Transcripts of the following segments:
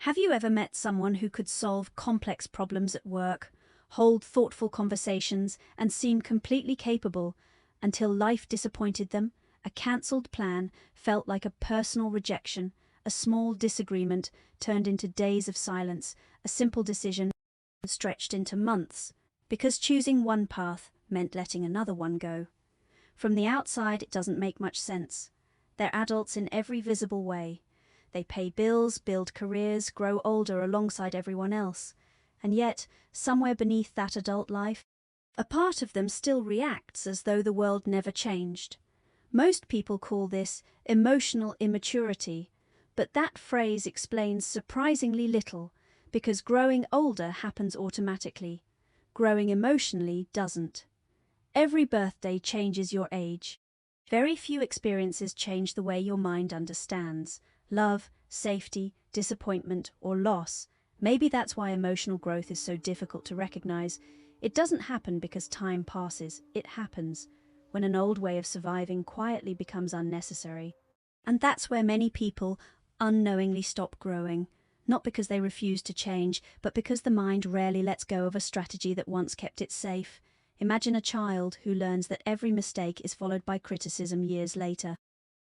Have you ever met someone who could solve complex problems at work, hold thoughtful conversations, and seem completely capable until life disappointed them? A cancelled plan felt like a personal rejection, a small disagreement turned into days of silence, a simple decision stretched into months, because choosing one path meant letting another one go. From the outside, it doesn't make much sense. They're adults in every visible way. They pay bills, build careers, grow older alongside everyone else. And yet, somewhere beneath that adult life, a part of them still reacts as though the world never changed. Most people call this emotional immaturity, but that phrase explains surprisingly little, because growing older happens automatically. Growing emotionally doesn't. Every birthday changes your age. Very few experiences change the way your mind understands love, safety, disappointment, or loss. Maybe that's why emotional growth is so difficult to recognize. It doesn't happen because time passes. It happens when an old way of surviving quietly becomes unnecessary. And that's where many people unknowingly stop growing, not because they refuse to change, but because the mind rarely lets go of a strategy that once kept it safe. Imagine a child who learns that every mistake is followed by criticism years later.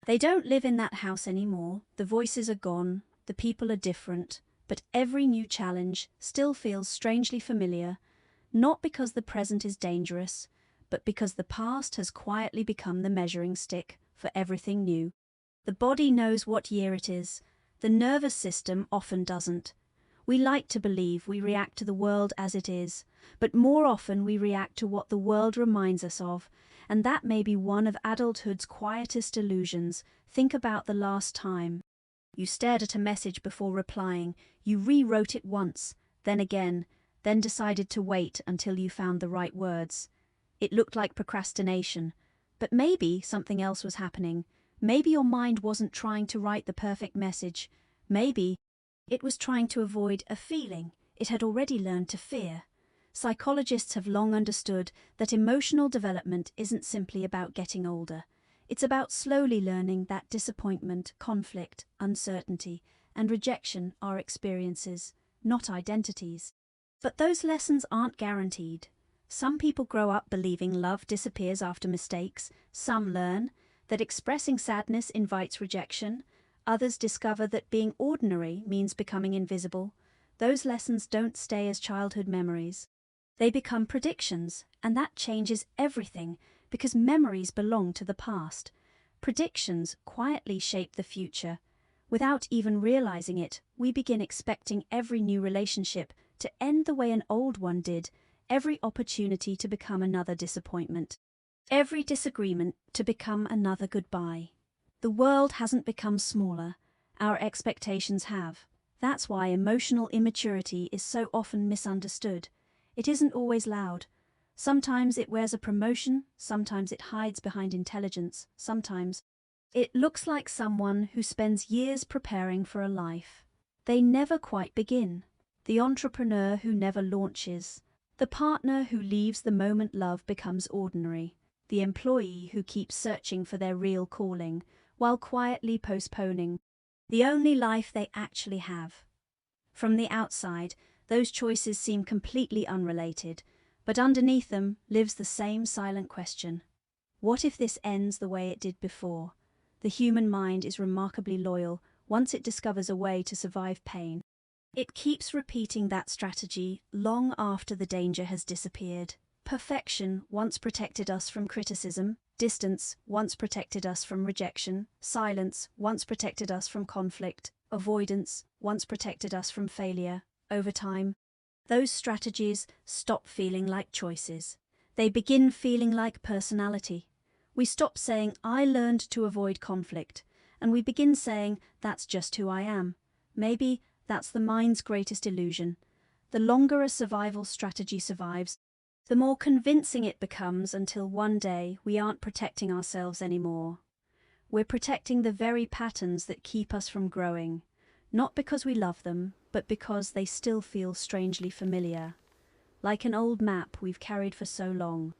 They don't live in that house anymore, the voices are gone, the people are different, but every new challenge still feels strangely familiar, not because the present is dangerous, but because the past has quietly become the measuring stick for everything new. The body knows what year it is, the nervous system often doesn't. We like to believe we react to the world as it is, but more often we react to what the world reminds us of, and that may be one of adulthood's quietest illusions. Think about the last time you stared at a message before replying, you rewrote it once, then again, then decided to wait until you found the right words. It looked like procrastination, but maybe something else was happening. Maybe your mind wasn't trying to write the perfect message. Maybe it was trying to avoid a feeling it had already learned to fear. Psychologists have long understood that emotional development isn't simply about getting older. It's about slowly learning that disappointment, conflict, uncertainty, and rejection are experiences, not identities. But those lessons aren't guaranteed. Some people grow up believing love disappears after mistakes. Some learn that expressing sadness invites rejection. Others discover that being ordinary means becoming invisible. Those lessons don't stay as childhood memories. They become predictions, and that changes everything because memories belong to the past. Predictions quietly shape the future. Without even realizing it, we begin expecting every new relationship to end the way an old one did, every opportunity to become another disappointment, every disagreement to become another goodbye. The world hasn't become smaller, our expectations have. That's why emotional immaturity is so often misunderstood. It isn't always loud. Sometimes it wears a promotion, sometimes it hides behind intelligence, sometimes it looks like someone who spends years preparing for a life they never quite begin. The entrepreneur who never launches. The partner who leaves the moment love becomes ordinary. The employee who keeps searching for their real calling while quietly postponing the only life they actually have. From the outside, those choices seem completely unrelated, but underneath them lives the same silent question. What if this ends the way it did before? The human mind is remarkably loyal once it discovers a way to survive pain. It keeps repeating that strategy long after the danger has disappeared. Perfection once protected us from criticism, distance once protected us from rejection, silence once protected us from conflict, avoidance once protected us from failure. Over time, those strategies stop feeling like choices. They begin feeling like personality. We stop saying, "I learned to avoid conflict," and we begin saying, "That's just who I am." Maybe that's the mind's greatest illusion. The longer a survival strategy survives, the more convincing it becomes until one day we aren't protecting ourselves anymore. We're protecting the very patterns that keep us from growing, not because we love them, but because they still feel strangely familiar. Like an old map we've carried for so long.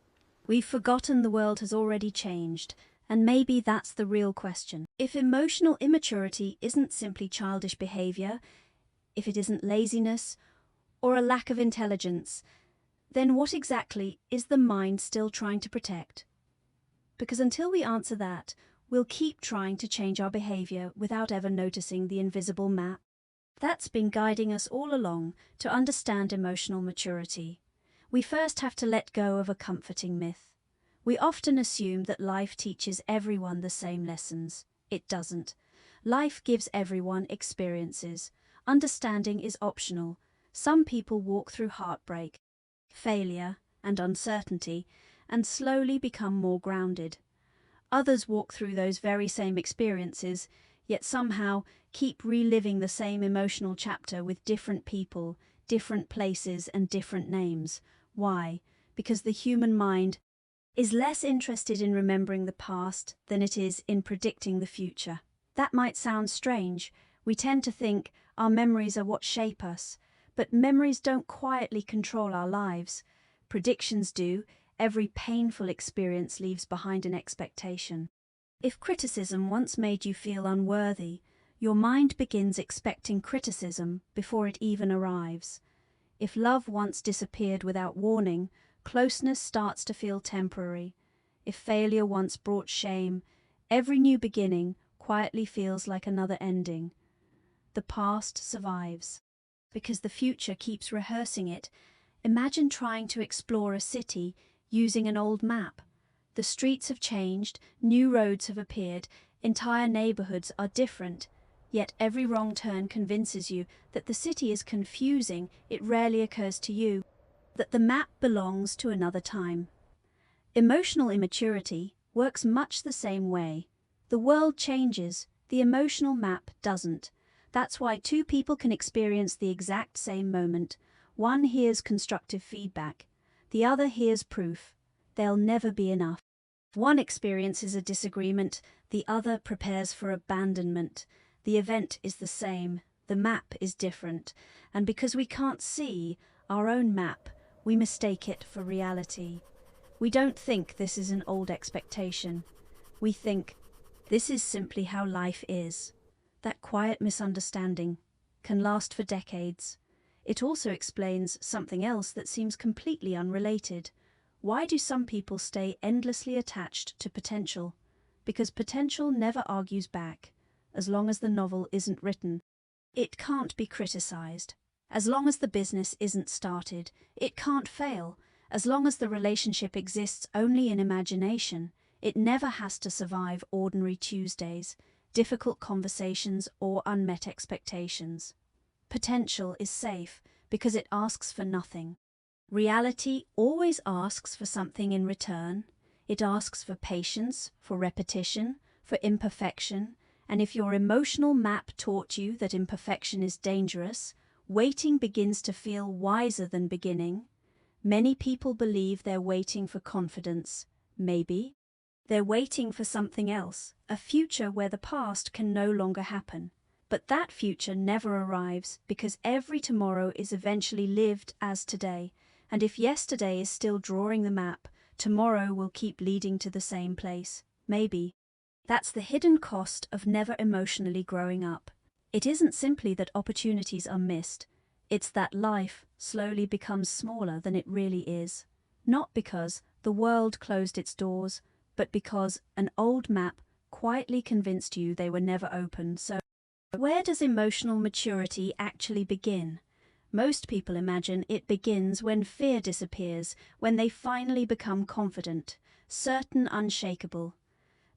We've forgotten the world has already changed, and maybe that's the real question. If emotional immaturity isn't simply childish behavior, if it isn't laziness or a lack of intelligence, then what exactly is the mind still trying to protect? Because until we answer that, we'll keep trying to change our behavior without ever noticing the invisible map that's been guiding us all along. To understand emotional maturity, we first have to let go of a comforting myth. We often assume that life teaches everyone the same lessons. It doesn't. Life gives everyone experiences. Understanding is optional. Some people walk through heartbreak, failure, and uncertainty, and slowly become more grounded. Others walk through those very same experiences, yet somehow keep reliving the same emotional chapter with different people, different places, and different names. Why? Because the human mind is less interested in remembering the past than it is in predicting the future. That might sound strange. We tend to think our memories are what shape us, but memories don't quietly control our lives. Predictions do. Every painful experience leaves behind an expectation. If criticism once made you feel unworthy, your mind begins expecting criticism before it even arrives. If love once disappeared without warning, closeness starts to feel temporary. If failure once brought shame, every new beginning quietly feels like another ending. The past survives because the future keeps rehearsing it. Imagine trying to explore a city using an old map. The streets have changed, new roads have appeared, entire neighborhoods are different. Yet every wrong turn convinces you that the city is confusing. It rarely occurs to you that the map belongs to another time. Emotional immaturity works much the same way. The world changes, the emotional map doesn't. That's why two people can experience the exact same moment. One hears constructive feedback, the other hears proof. They'll never be enough. One experiences a disagreement, the other prepares for abandonment. The event is the same, the map is different, and because we can't see our own map, we mistake it for reality. We don't think this is an old expectation. We think this is simply how life is. That quiet misunderstanding can last for decades. It also explains something else that seems completely unrelated. Why do some people stay endlessly attached to potential? Because potential never argues back. As long as the novel isn't written, it can't be criticized. As long as the business isn't started, it can't fail. As long as the relationship exists only in imagination, it never has to survive ordinary Tuesdays, difficult conversations, or unmet expectations. Potential is safe because it asks for nothing. Reality always asks for something in return. It asks for patience, for repetition, for imperfection. And if your emotional map taught you that imperfection is dangerous, waiting begins to feel wiser than beginning. Many people believe they're waiting for confidence. Maybe they're waiting for something else, a future where the past can no longer happen. But that future never arrives because every tomorrow is eventually lived as today. And if yesterday is still drawing the map, tomorrow will keep leading to the same place. Maybe. That's the hidden cost of never emotionally growing up. It isn't simply that opportunities are missed. It's that life slowly becomes smaller than it really is. Not because the world closed its doors, but because an old map quietly convinced you they were never open. So, where does emotional maturity actually begin? Most people imagine it begins when fear disappears, when they finally become confident, certain, unshakable.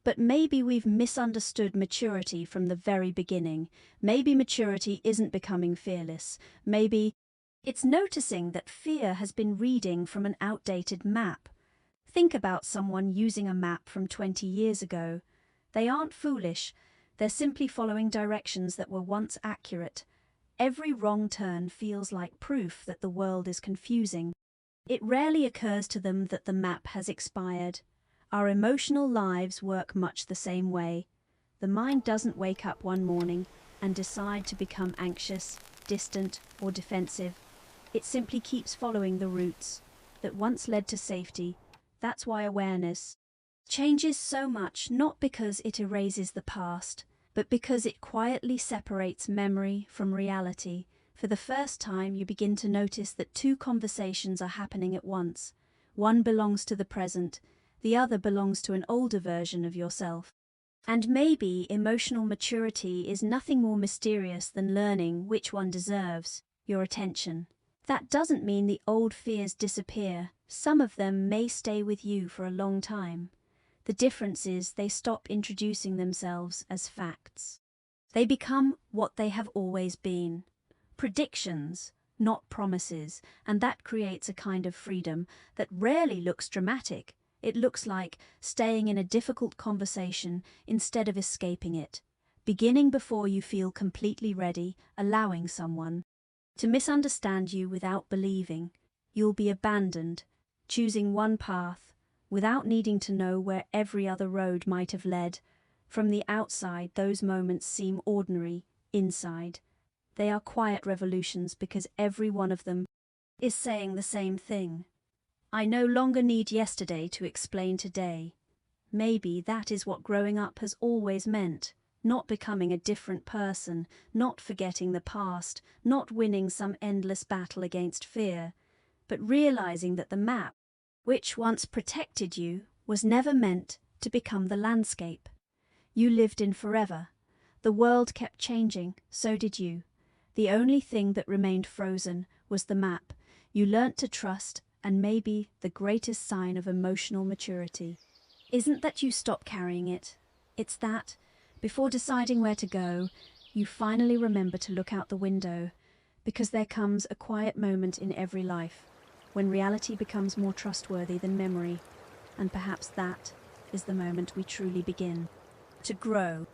But maybe we've misunderstood maturity from the very beginning. Maybe maturity isn't becoming fearless. Maybe it's noticing that fear has been reading from an outdated map. Think about someone using a map from 20 years ago. They aren't foolish. They're simply following directions that were once accurate. Every wrong turn feels like proof that the world is confusing. It rarely occurs to them that the map has expired. Our emotional lives work much the same way. The mind doesn't wake up one morning and decide to become anxious, distant, or defensive. It simply keeps following the routes that once led to safety. That's why awareness changes so much, not because it erases the past, but because it quietly separates memory from reality. For the first time, you begin to notice that two conversations are happening at once. One belongs to the present, the other belongs to an older version of yourself. And maybe emotional maturity is nothing more mysterious than learning which one deserves your attention. That doesn't mean the old fears disappear. Some of them may stay with you for a long time. The difference is they stop introducing themselves as facts. They become what they have always been. Predictions, not promises, and that creates a kind of freedom that rarely looks dramatic. It looks like staying in a difficult conversation instead of escaping it, beginning before you feel completely ready, allowing someone to misunderstand you without believing you'll be abandoned, choosing one path without needing to know where every other road might have led. From the outside, those moments seem ordinary. Inside, they are quiet revolutions because every one of them is saying the same thing. I no longer need yesterday to explain today. Maybe that is what growing up has always meant. Not becoming a different person, not forgetting the past, not winning some endless battle against fear, but realizing that the map, which once protected you, was never meant to become the landscape you lived in forever. The world kept changing, so did you. The only thing that remained frozen was the map. You learnt to trust, and maybe the greatest sign of emotional maturity isn't that you stop carrying it. It's that, before deciding where to go, you finally remember to look out the window, because there comes a quiet moment in every life when reality becomes more trustworthy than memory, and perhaps that is the moment we truly begin to grow.